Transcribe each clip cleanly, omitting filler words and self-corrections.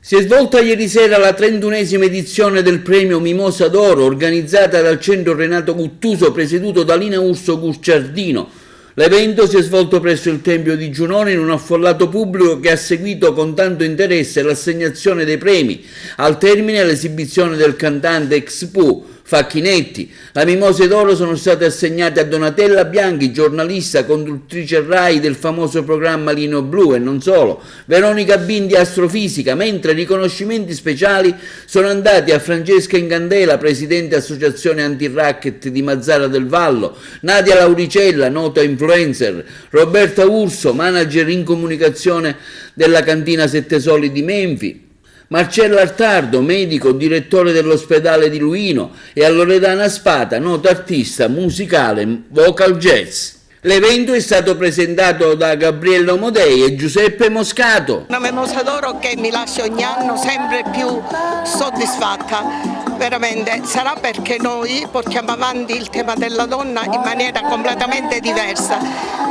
Si è svolta ieri sera la 31esima edizione del premio Mimosa d'Oro, organizzata dal centro Renato Guttuso, presieduto da Lina Urso Gucciardino. L'evento si è svolto presso il Tempio di Giunone in un affollato pubblico che ha seguito con tanto interesse l'assegnazione dei premi. Al termine l'esibizione del cantante ex Pooh, Facchinetti. Le Mimose d'Oro sono state assegnate a Donatella Bianchi, giornalista, conduttrice RAI del famoso programma Lino Blu e non solo, Veronica Bindi, astrofisica, mentre riconoscimenti speciali sono andati a Francesca Incandela, presidente associazione anti-racket di Mazzara del Vallo, Nadia Lauricella, nota influencer, Roberta Urso, manager in comunicazione della cantina Sette Soli di Menfi, Marcella Artardo, medico, direttore dell'ospedale di Luino, e a Loredana Spata, nota artista musicale vocal jazz. L'evento è stato presentato da Gabriella Omodei e Giuseppe Moscato. Una Mimosa d'Oro che mi lascia ogni anno sempre più soddisfatta. Veramente sarà perché noi portiamo avanti il tema della donna in maniera completamente diversa,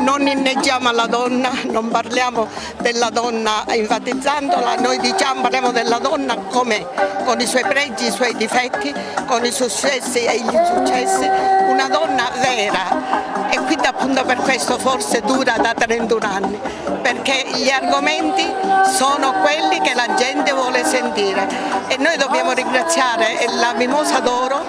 non inneggiamo alla donna, non parliamo della donna enfatizzandola, noi parliamo della donna com'è, con i suoi pregi, i suoi difetti, con i successi e gli insuccessi, una donna vera, e quindi appunto per questo forse dura da 31 anni, perché gli argomenti sono quelli che la gente vuole sentire e noi dobbiamo ringraziare la Mimosa d'Oro,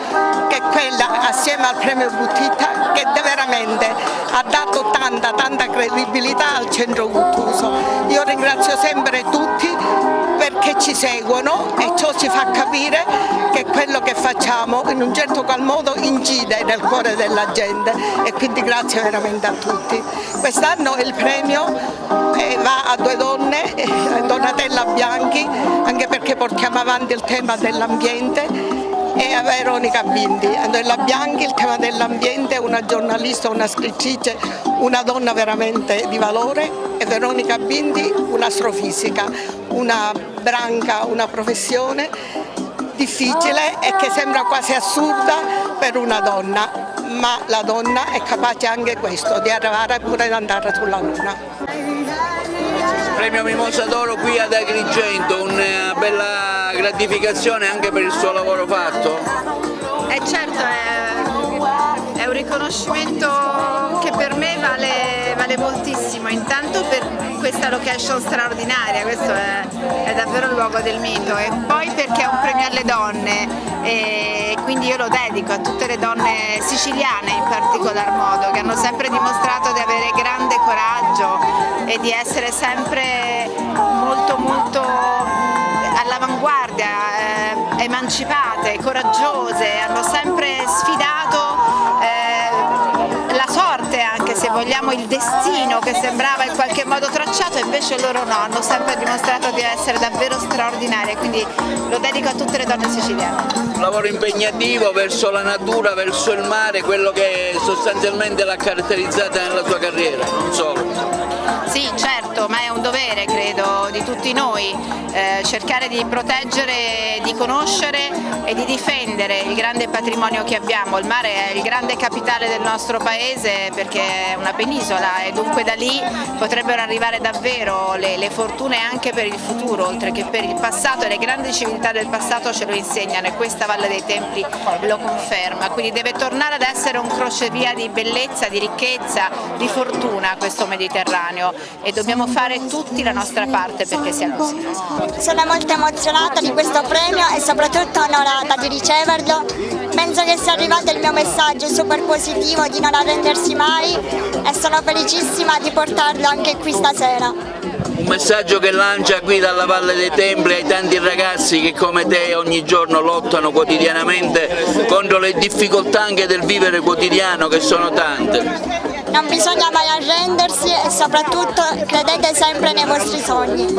che è quella assieme al premio Buttita che veramente ha dato tanta credibilità al centro Guttuso. Io ringrazio sempre tutti perché ci seguono e ciò ci fa capire che quello che facciamo in un certo qual modo incide nel cuore della gente, e quindi grazie veramente a tutti. Quest'anno il premio va a due donne, Donatella Bianchi, anche perché portiamo avanti il tema dell'ambiente, e a Veronica Bindi. Donatella Bianchi, il tema dell'ambiente, una giornalista, una scrittrice, una donna veramente di valore, e Veronica Bindi, un'astrofisica, una branca, una professione difficile e che sembra quasi assurda per una donna, ma la donna è capace anche questo, di arrivare pure ad andare sulla Luna. Premio Mimosa d'Oro qui ad Agrigento, una bella gratificazione anche per il suo lavoro fatto? Certo, è un riconoscimento che per me vale moltissimo, intanto per questa location straordinaria, questo è davvero il luogo del mito, e poi perché è un premio alle donne, e quindi io lo dedico a tutte le donne siciliane in particolar modo, che hanno sempre dimostrato di avere grande coraggio e di essere sempre molto all'avanguardia, emancipate, coraggiose, hanno sempre sfidato la sorte, anche se vogliamo il destino che sembrava in qualche modo tracciato, invece loro no, hanno sempre dimostrato di essere davvero straordinarie, quindi lo dedico a tutte le donne siciliane. Un lavoro impegnativo verso la natura, verso il mare, quello che sostanzialmente l'ha caratterizzata nella sua carriera, non solo. Sì, certo, ma è un dovere, credo, di tutti noi, cercare di proteggere, di conoscere e di difendere il grande patrimonio che abbiamo. Il mare è il grande capitale del nostro paese perché è una penisola, e dunque da lì potrebbero arrivare davvero le fortune anche per il futuro, oltre che per il passato, e le grandi civiltà del passato ce lo insegnano, e questa Valle dei Templi lo conferma, quindi deve tornare ad essere un crocevia di bellezza, di ricchezza, di fortuna questo Mediterraneo, e dobbiamo fare tutti la nostra parte perché sia così. Sono molto emozionata di questo premio e soprattutto onorata di riceverlo. Penso che sia arrivato il mio messaggio super positivo di non arrendersi mai, e sono felicissima di portarlo anche qui stasera. Un messaggio che lancia qui dalla Valle dei Templi ai tanti ragazzi che come te ogni giorno lottano quotidianamente contro le difficoltà anche del vivere quotidiano, che sono tante. Non bisogna mai arrendersi e soprattutto credete sempre nei vostri sogni.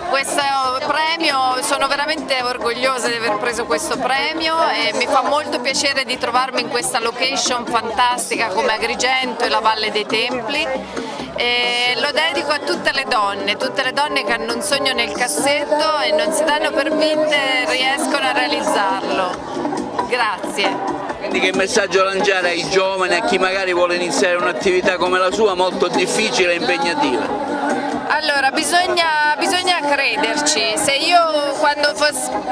Questo premio, sono veramente orgogliosa di aver preso questo premio e mi fa molto piacere di trovarmi in questa location fantastica come Agrigento e la Valle dei Templi. E lo dedico a tutte le donne che hanno un sogno nel cassetto e non si danno per vinte, riescono a realizzarlo. Grazie. Quindi che messaggio lanciare ai giovani, a chi magari vuole iniziare un'attività come la sua, molto difficile e impegnativa? Allora, bisogna crederci. Se io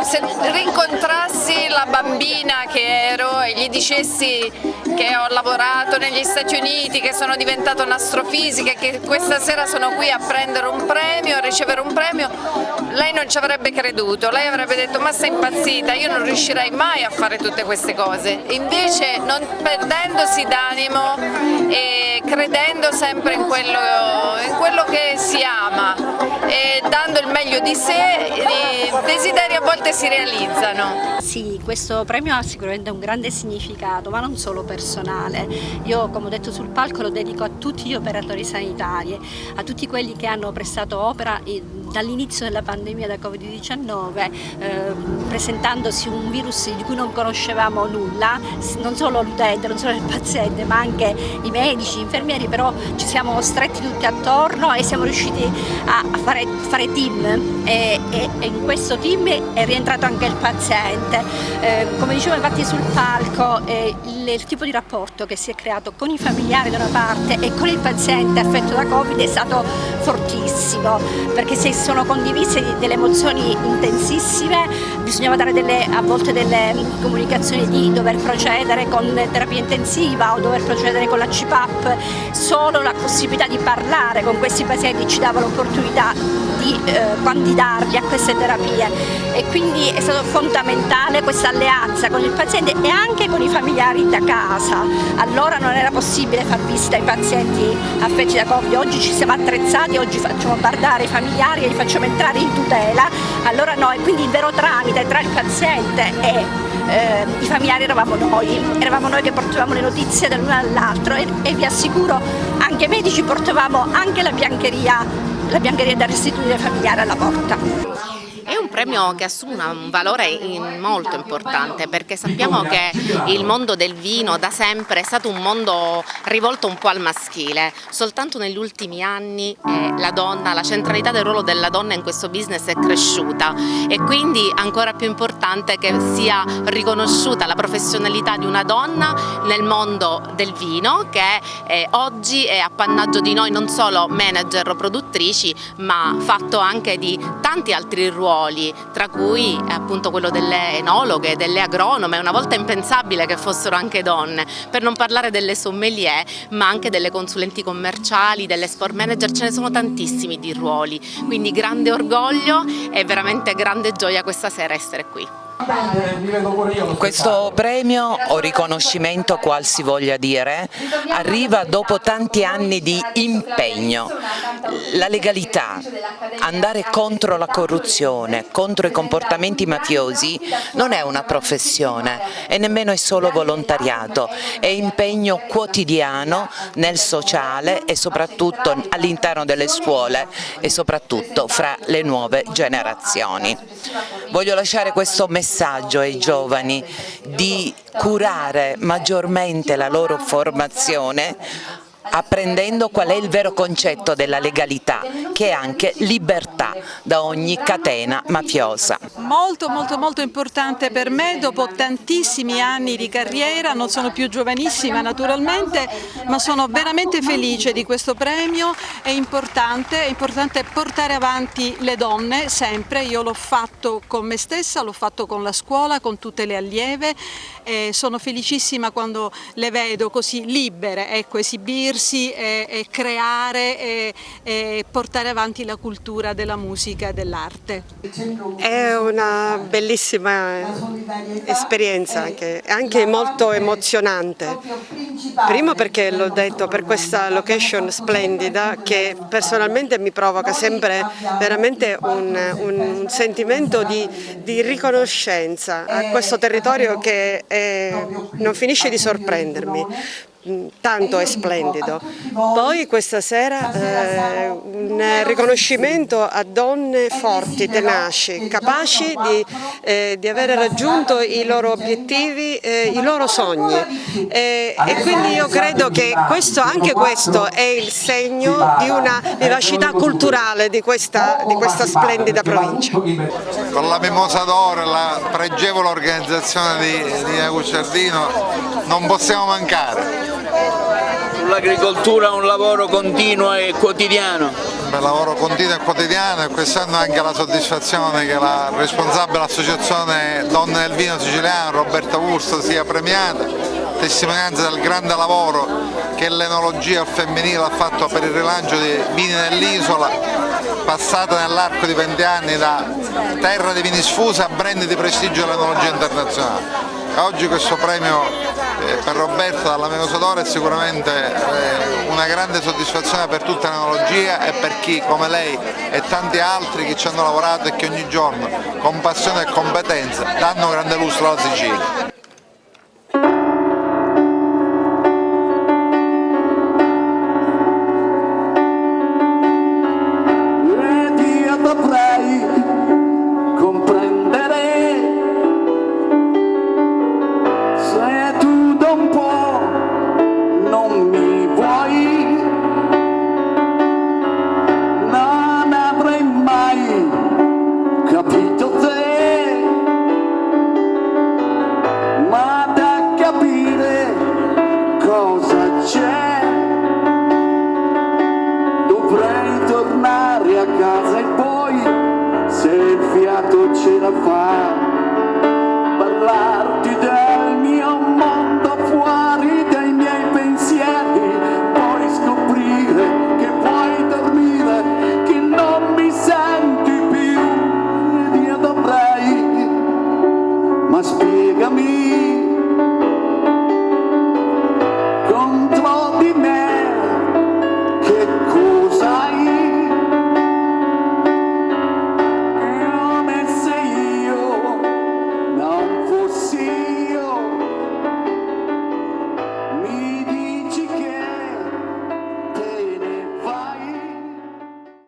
se rincontrassi la bambina che ero e gli dicessi che ho lavorato negli Stati Uniti, che sono diventata un'astrofisica, che questa sera sono qui a prendere un premio, a ricevere un premio, lei non ci avrebbe creduto, lei avrebbe detto: ma sei impazzita, io non riuscirei mai a fare tutte queste cose. Invece, non perdendosi d'animo e credendo sempre in quello che si ama e dando il meglio di sé, i desideri a volte si realizzano. Sì, questo premio ha sicuramente un grande significato, ma non solo personale. Io, come ho detto sul palco, lo dedico a tutti gli operatori sanitari, a tutti quelli che hanno prestato opera dall'inizio della pandemia da Covid-19, presentandosi un virus di cui non conoscevamo nulla, non solo l'utente, non solo il paziente, ma anche i medici, gli infermieri, però ci siamo stretti tutti attorno e siamo riusciti a fare team e in questo team è rientrato anche il paziente. Come dicevo infatti sul palco, il tipo di rapporto che si è creato con i familiari da una parte e con il paziente affetto da Covid è stato fortissimo, perché si sono condivise delle emozioni intensissime, bisognava dare a volte delle comunicazioni di dover procedere con terapia intensiva o dover procedere con la CPAP. Solo la possibilità di parlare con questi pazienti ci dava l'opportunità di candidarli a queste terapie, e quindi è stato fondamentale questa alleanza con il paziente e anche con i familiari da casa. Allora non era possibile far visita ai pazienti affetti da Covid, oggi ci siamo attrezzati, oggi facciamo guardare i familiari e li facciamo entrare in tutela. Allora noi, quindi il vero tramite tra il paziente e i familiari eravamo noi che portavamo le notizie dall'uno all'altro, e vi assicuro anche i medici portavamo anche la biancheria da restituire ai familiari alla porta. È un premio che assume un valore molto importante, perché sappiamo che il mondo del vino da sempre è stato un mondo rivolto un po' al maschile. Soltanto negli ultimi anni la centralità del ruolo della donna in questo business è cresciuta, e quindi ancora più importante che sia riconosciuta la professionalità di una donna nel mondo del vino, che oggi è appannaggio di noi non solo manager o produttrici, ma fatto anche di tanti altri ruoli, tra cui appunto quello delle enologhe, delle agronome. Una volta impensabile che fossero anche donne, per non parlare delle sommelier, ma anche delle consulenti commerciali, delle sport manager. Ce ne sono tantissimi di ruoli, quindi grande orgoglio e veramente grande gioia questa sera essere qui. Questo premio o riconoscimento, qual si voglia dire, arriva dopo tanti anni di impegno. La legalità, andare contro la corruzione, contro i comportamenti mafiosi, non è una professione e nemmeno è solo volontariato, è impegno quotidiano nel sociale e soprattutto all'interno delle scuole e soprattutto fra le nuove generazioni. Voglio lasciare questo messaggio ai giovani di curare maggiormente la loro formazione, apprendendo qual è il vero concetto della legalità, che è anche libertà da ogni catena mafiosa. Molto importante per me, dopo tantissimi anni di carriera. Non sono più giovanissima naturalmente, ma sono veramente felice di questo premio. È importante portare avanti le donne sempre. Io l'ho fatto con me stessa, l'ho fatto con la scuola, con tutte le allieve, e sono felicissima quando le vedo così libere, ecco, esibirsi e creare e portare avanti la cultura della musica e dell'arte. È una bellissima esperienza, anche molto emozionante. Primo perché l'ho detto, per questa location splendida che personalmente mi provoca sempre veramente un sentimento di riconoscenza a questo territorio che non finisce di sorprendermi. Tanto è splendido. Poi questa sera un riconoscimento a donne forti, tenaci, capaci di aver raggiunto i loro obiettivi, i loro sogni, e quindi io credo che anche questo è il segno di una vivacità culturale di questa splendida provincia. Con la Mimosa d'Oro e la pregevole organizzazione di Lina Guicciardino non possiamo mancare. L'agricoltura è un lavoro continuo e quotidiano. sempre, lavoro continuo e quotidiano, e quest'anno anche la soddisfazione che la responsabile dell'associazione Donne del Vino Siciliano, Roberta Wurst, sia premiata, testimonianza del grande lavoro che l'enologia femminile ha fatto per il rilancio dei vini dell'isola, passata nell'arco di 20 anni da terra di vini sfusi a brand di prestigio dell'enologia internazionale. Oggi questo premio per Roberta dalla Mimosa d'Oro è sicuramente una grande soddisfazione per tutta l'enologia e per chi come lei e tanti altri che ci hanno lavorato e che ogni giorno con passione e competenza danno grande lustro alla Sicilia. Dovrei tornare a casa e poi se il fiato ce la fa